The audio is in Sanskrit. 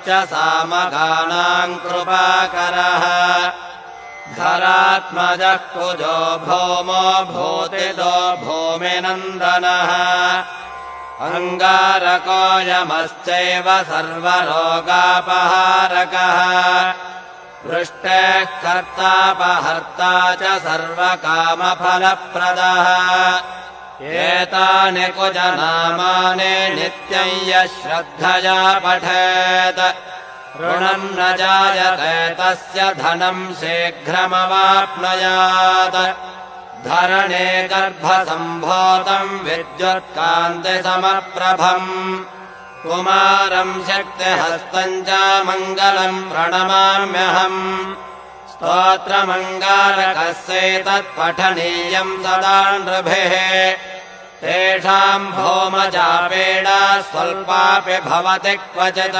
च सामगानाम् कृपाकरः धरात्मजः कुजो भौमो भूतिदो भूमिनन्दनः अङ्गारको यमश्चैव सर्वरोगापहारकः वृष्टेः कर्तापहर्ता च सर्वकामफलप्रदः एतानि कुजनामानि नित्यम् यः श्रद्धया पठेत् ऋणम् न जायते तस्य धनम् शीघ्रमवाप्नुयात् धरणे गर्भसम्भूतम् विद्युत्कान्तिसमप्रभम् कुमारम् शक्तिहस्तम् च मङ्गलम् प्रणमाम्यहम् स्तोत्रमङ्गारकस्यैतत्पठनीयम् सदा नृभिः तेषाम् भौमजापेडा स्वल्पापि भवति क्वचित्